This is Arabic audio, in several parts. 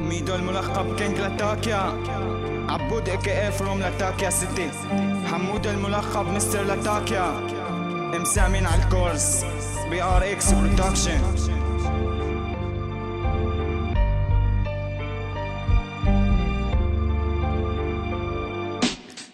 ميدو الملقب كينج لاتاكيا، عبود اي فروم لاتاكيا سيتي، حمود الملقب مستر لاتاكيا، مسامين على الكورس BRX برودكشن.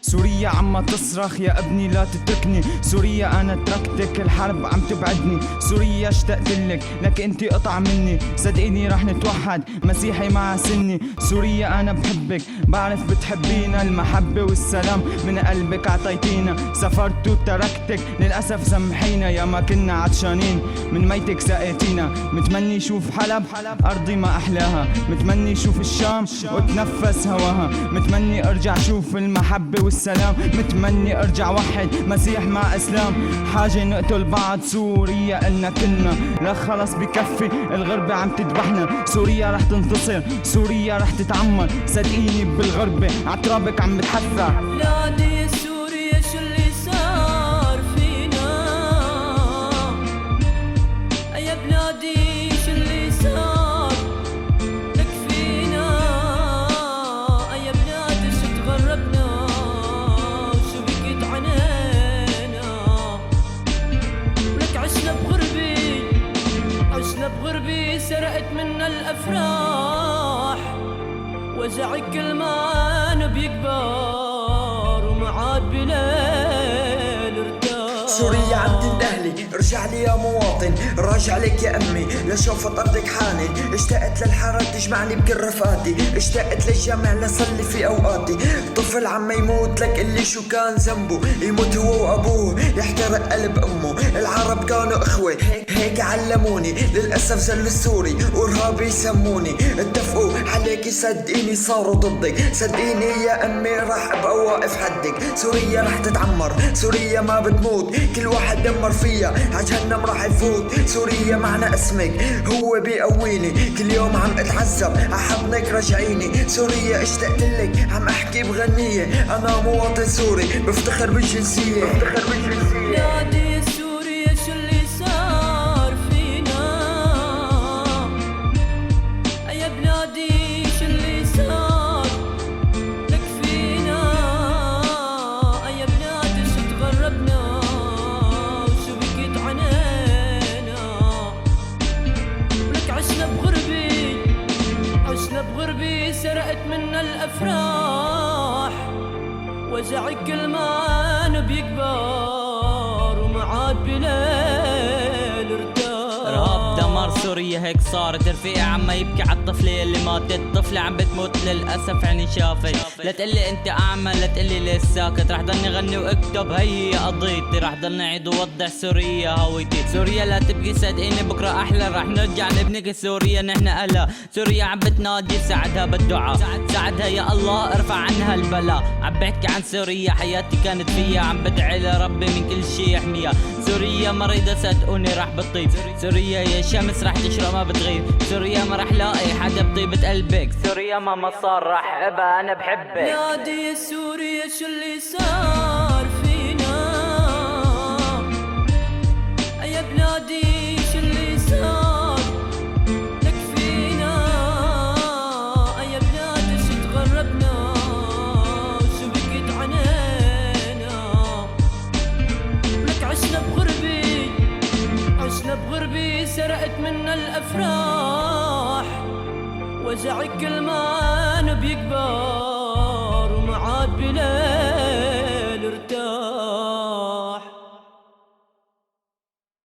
سوريا عم تصرخ يا ابني لا تتركني، سوريا انا تركتك الحرب عم تبعدني، سوريا اشتقتلك لك انتي قطع مني، صدقيني رح نتوحد مسيحي مع سني، سوريا انا بحبك بعرف بتحبينا، المحبة والسلام من قلبك عطيتينا، سافرت وتركتك للأسف سامحينا، يا ما كنا عطشانين من ميتك سقيتينا، متمني شوف حلب أرضي ما أحلاها، متمني شوف الشام وتنفس هواها، متمني أرجع شوف المحبة والسلام، متمني ارجع وحد مسيح مع اسلام، حاجة نقتل بعض سوريا قلنا كلنا، لا خلص بكفي الغربة عم تذبحنا، سوريا رح تنتصر سوريا رح تتعمر، صدقيني بالغربة عترابك عم بتحثر. بلادي سوريا شو اللي صار فينا، يا بلادي شو اللي صار لك فينا، يا بلادي شو تغربنا، بغربي سرقت منا الأفراح، وجع كل ما بيكبر وما عاد بليل ارتاح. سوريا عم تندهلي ارجع لي يا مواطن، راجع لك يا امي لشوفت ارضك حاني، اشتقت للحارة تجمعني بكل رفقاتي، اشتقت للجامع لصلي في اوقاتي، طفل عم يموت لك اللي شو كان ذنبه، يموت هو وابوه يحترق قلب امه، العرب كانوا اخوة هيك علموني، للاسف زل السوري وارهابي يسموني، اتفقوا عليكي صدقيني صاروا ضدك، صدقيني يا امي راح ابقى واقف حدك، سوريا رح تتعمر سوريا ما بتموت، كل واحد دمر فيها عجهنم راح يفوت، سوريا معنى اسمك هو بيقويني، كل يوم عم اتعذب عحضنك رجعيني، سوريا اشتقت لك عم احكي بغنية، انا مواطن سوري بفتخر بالجنسية. بلادي سوريا شو اللي صار فينا، يا بلادي شو اللي صار لك فينا، يا بلادي شو تغربنا وشو بكيت عنينا، ولك عشنا بغربي سرقت منا الأفراح، وجع كل ما بيكبر وما عاد بليل ارتاح. رهاب دمر سوريا هيك صارت، رفيقي عم يبكي عالطفلة اللي ماتت، طفلة عم بتموت للأسف عيني شافت، لا تقلي انت اعمى لا تقلي ليه ساكت، رح ضلني غني واكتب هي قضيتي، رح ضلني عيد ووضح سوريا هويتي، سوريا لا تبكي صدقيني بكره احلى، رح نرجع نبني سوريا نحن اهلها، سوريا عم بتنادي ساعدها بالدعاء، ساعدها يا الله ارفع عنها البلاء، عم بحكي عن سوريا حياتي كانت فيها، عم بدعي لربي من كل شي يحميها، سوريا مريضة صدقوني رح بتطيب، سوريا يا شمس رح تشرق ما بتغيب، سوريا ما رح لاقي حدا بطيبة قلبك، سوريا مهما صار رح ابقى انا بحبك. بلادي سوريا شو اللي صار فينا، يا بلادي شو اللي صار لك فينا، يا بلادي شو تغربنا وشو بكيت عنينا، ولك عشنا بغربي سرقت منا الأفراح، وجع كل ما بيكبر وما عاد بليل